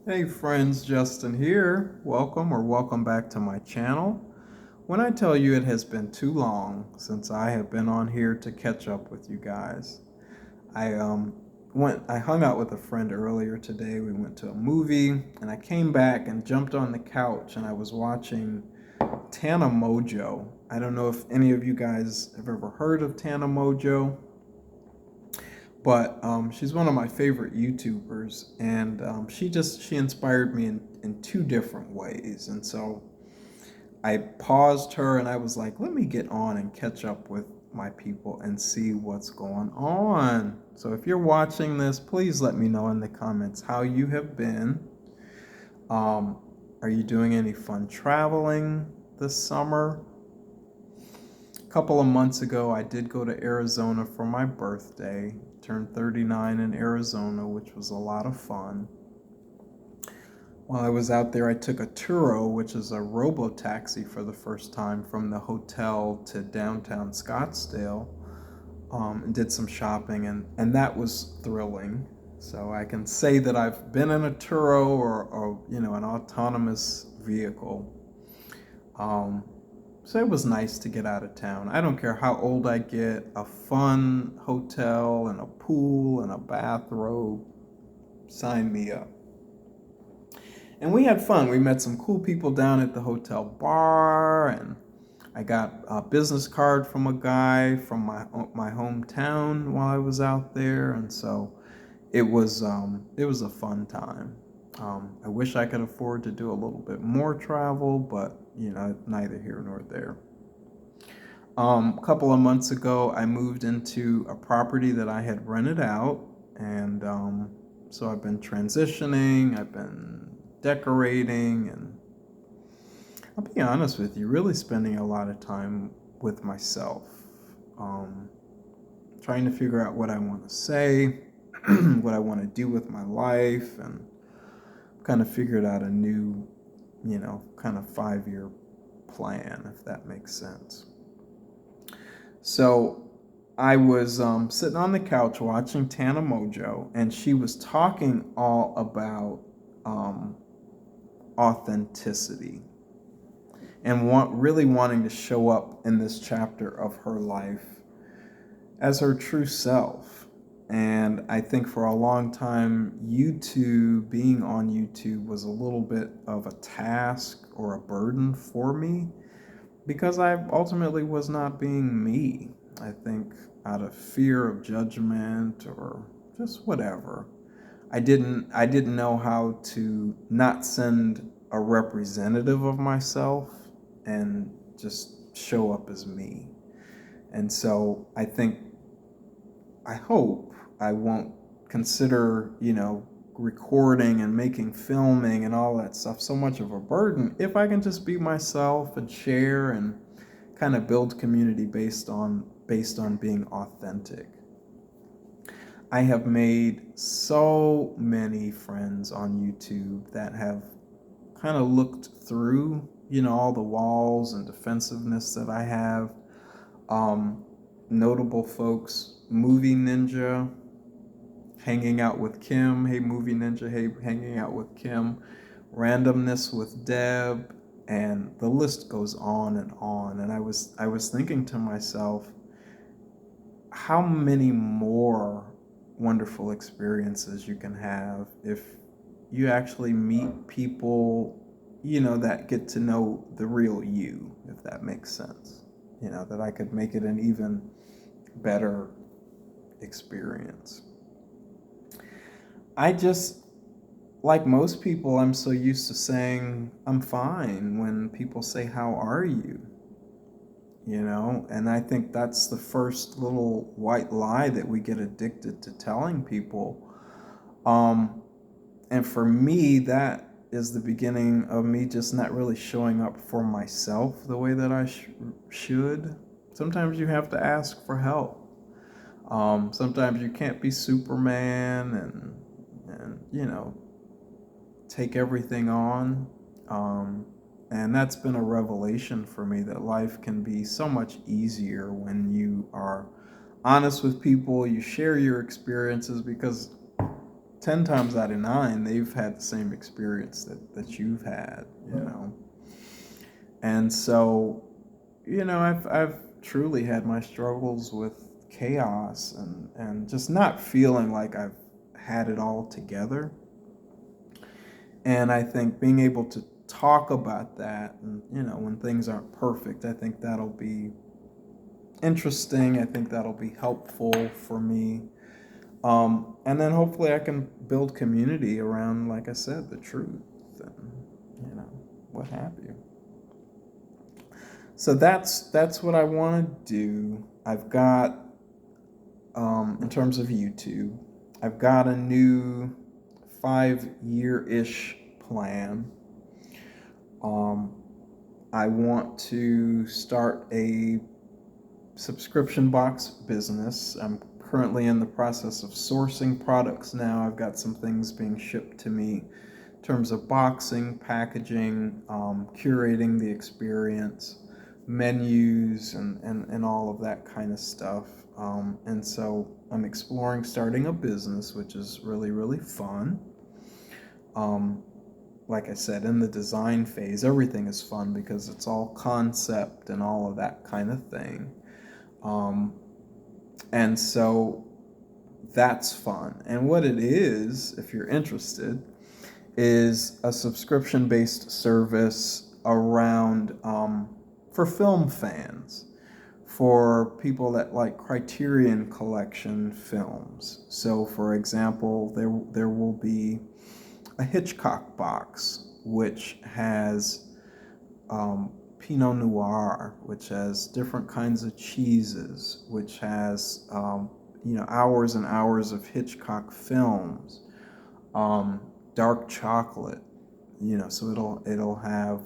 Hey friends, Justin here. Welcome back to my channel. When I tell you it has been too long since I have been on here to catch up with you guys. I hung out with a friend earlier today. We went to a movie and I came back and jumped on the couch and I was watching Tana Mojo. I don't know if any of you guys have ever heard of Tana Mojo, but she's one of my favorite YouTubers, and she inspired me in two different ways. And so I paused her, and I was like, let me get on and catch up with my people and see what's going on. So if you're watching this, please let me know in the comments how you have been. Um, are you doing any fun traveling this summer? A couple of months ago, I did go to Arizona for my birthday. Turned 39 in Arizona, which was a lot of fun. While I was out there, I took a Turo, which is a robo-taxi for the first time from the hotel to downtown Scottsdale, and did some shopping, and that was thrilling. So I can say that I've been in a Turo or an autonomous vehicle. Um, So it was nice to get out of town. I don't care how old I get, a fun hotel and a pool and a bathrobe, sign me up. And we had fun. We met some cool people down at the hotel bar, and I got a business card from a guy from my hometown while I was out there, and so it was a fun time. I wish I could afford to do a little bit more travel, but neither here nor there. A couple of months ago, I moved into a property that I had rented out, and so I've been transitioning, I've been decorating, and I'll be honest with you, really spending a lot of time with myself, um, trying to figure out what I want to say, what I want to do with my life, and kind of figured out a new, kind of 5-year plan, if that makes sense. So I was sitting on the couch watching Tana Mojo, and she was talking all about um, authenticity and really wanting to show up in this chapter of her life as her true self. And I think for a long time, being on YouTube was a little bit of a task or a burden for me because I ultimately was not being me. I think out of fear of judgment or just whatever. I didn't know how to not send a representative of myself and just show up as me. And so I hope I won't consider, recording and making filming and all that stuff so much of a burden if I can just be myself and share and kind of build community based on being authentic. I have made so many friends on YouTube that have kind of looked through, all the walls and defensiveness that I have. Um, Notable folks, Movie Ninja, hanging out with Kim. Hey, Movie Ninja. Hey, hanging out with Kim. Randomness with Deb, and the list goes on and on. And I was thinking to myself, how many more wonderful experiences you can have if you actually meet people, that get to know the real you, if that makes sense. That I could make it an even better experience. I just, like most people, I'm so used to saying I'm fine when people say, how are you? And I think that's the first little white lie that we get addicted to telling people. Um, and for me, that is the beginning of me just not really showing up for myself the way that I should. Sometimes you have to ask for help. Sometimes you can't be Superman and take everything on. And that's been a revelation for me that life can be so much easier when you are honest with people, you share your experiences, because 10 times out of 9, they've had the same experience that you've had, you know. And so, you know, I've truly had my struggles with chaos and just not feeling like I've had it all together. And I think being able to talk about that, and, you know, when things aren't perfect, I think that'll be interesting. I think that'll be helpful for me. And then hopefully I can build community around, like I said, the truth and, you know, what have you. So that's what I want to do. I've got, in terms of YouTube, I've got a new 5-year-ish plan. I want to start a subscription box business. I'm currently in the process of sourcing products now. I've got some things being shipped to me in terms of boxing, packaging, curating the experience, menus, and all of that kind of stuff. And so I'm exploring starting a business, which is really, really fun. Like I said, in the design phase, everything is fun because it's all concept and all of that kind of thing. And so that's fun. And what it is, if you're interested, is a subscription-based service around for film fans, for people that like Criterion Collection films. So, for example, there will be a Hitchcock box, which has Pinot Noir, which has different kinds of cheeses, which has hours and hours of Hitchcock films, dark chocolate, so it'll have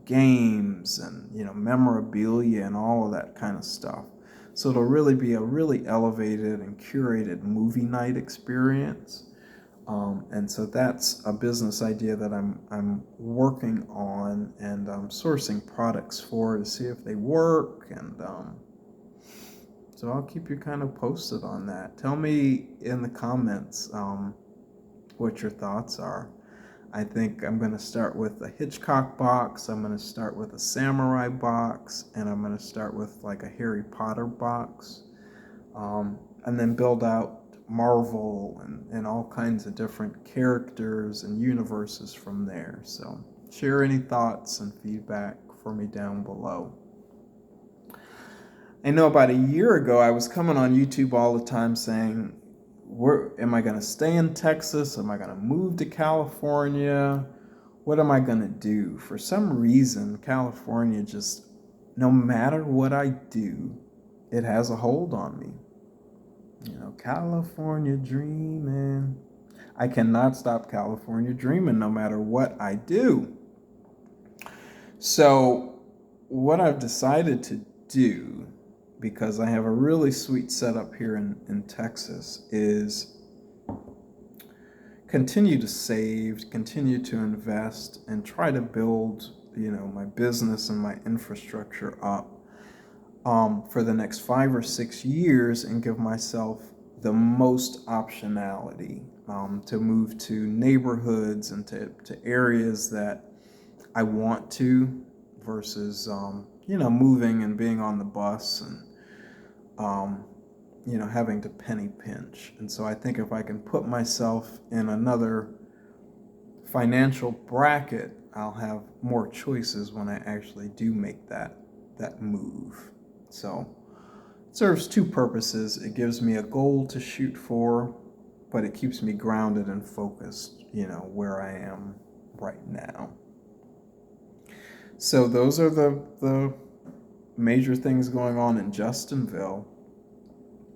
games and memorabilia and all of that kind of stuff. So it'll really be a really elevated and curated movie night experience. And so that's a business idea that I'm working on, and I'm sourcing products for to see if they work. And so I'll keep you kind of posted on that. Tell me in the comments what your thoughts are. I think I'm going to start with a Hitchcock box, I'm going to start with a samurai box, and I'm going to start with like a Harry Potter box, and then build out Marvel and all kinds of different characters and universes from there. So share any thoughts and feedback for me down below. I know about a year ago I was coming on YouTube all the time saying, am I going to stay in Texas? Am I going to move to California? What am I going to do? For some reason, California just, no matter what I do, it has a hold on me. California dreaming. I cannot stop California dreaming no matter what I do. So what I've decided to do, because I have a really sweet setup here in Texas, is continue to save, continue to invest, and try to build, my business and my infrastructure up for the next 5 or 6 years, and give myself the most optionality to move to neighborhoods and to areas that I want to, versus moving and being on the bus and having to penny pinch. And so I think if I can put myself in another financial bracket, I'll have more choices when I actually do make that move. So it serves two purposes. It gives me a goal to shoot for, but it keeps me grounded and focused, where I am right now. So those are the major things going on in Justinville.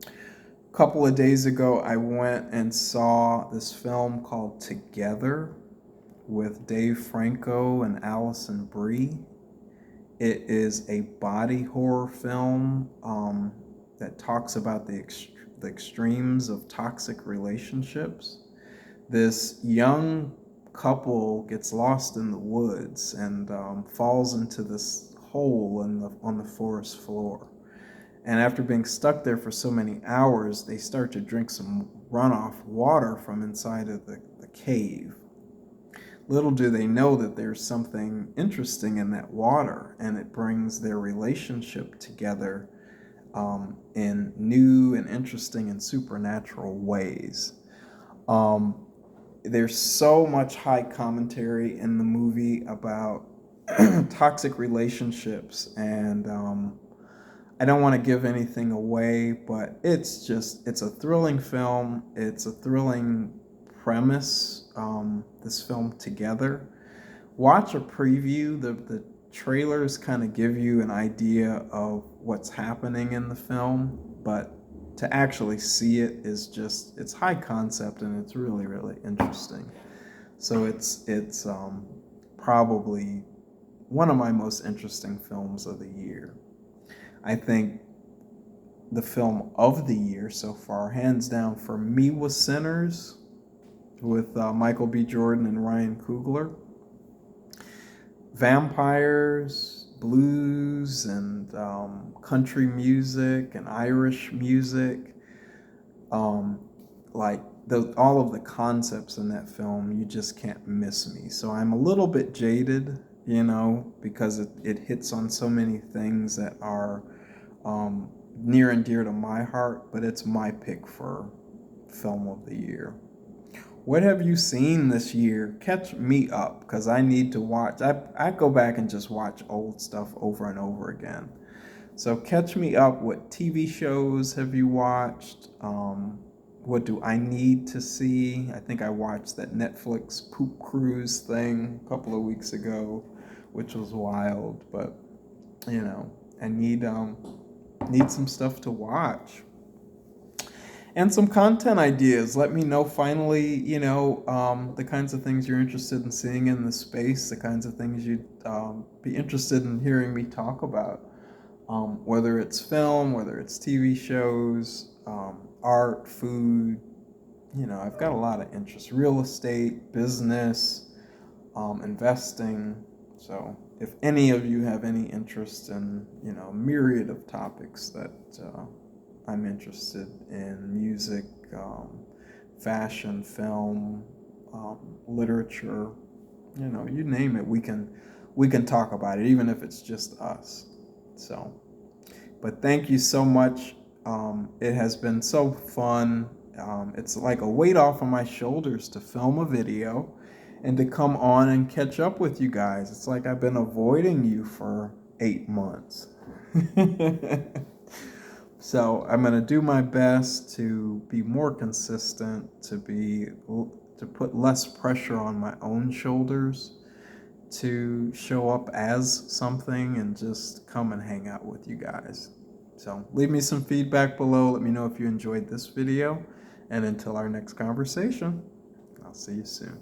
A couple of days ago, I went and saw this film called Together with Dave Franco and Allison Brie. It is a body horror film that talks about the extremes of toxic relationships. This young couple gets lost in the woods and falls into this hole on the forest floor. And after being stuck there for so many hours, they start to drink some runoff water from inside of the cave. Little do they know that there's something interesting in that water, and it brings their relationship together in new and interesting and supernatural ways. There's so much high commentary in the movie about toxic relationships, and I don't want to give anything away, but it's a thrilling film. It's a thrilling premise, this film together. Watch a preview. The trailers kind of give you an idea of what's happening in the film, but to actually see it is it's high concept, and it's really, really interesting. So it's probably one of my most interesting films of the year. I think the film of the year so far, hands down for me, was Sinners with Michael B. Jordan and Ryan Coogler. Vampires, blues, and country music and Irish music, like all of the concepts in that film, you just can't miss me. So I'm a little bit jaded, because it hits on so many things that are near and dear to my heart, but it's my pick for film of the year. What have you seen this year? Catch me up, because I need to watch. I go back and just watch old stuff over and over again. So catch me up. What TV shows have you watched? What do I need to see? I think I watched that Netflix poop cruise thing a couple of weeks ago, which was wild. But I need some stuff to watch. And some content ideas. Let me know finally, the kinds of things you're interested in seeing in the space, the kinds of things you'd be interested in hearing me talk about. Whether it's film, whether it's TV shows, art, food, I've got a lot of interest. Real estate, business, investing. So if any of you have any interest in, a myriad of topics that I'm interested in, music, fashion, film, literature, you name it, we can talk about it, even if it's just us. So, but thank you so much. It has been so fun. It's like a weight off of my shoulders to film a video and to come on and catch up with you guys. It's like I've been avoiding you for 8 months. So I'm going to do my best to be more consistent, to put less pressure on my own shoulders, to show up as something and just come and hang out with you guys. So leave me some feedback below. Let me know if you enjoyed this video. And until our next conversation, I'll see you soon.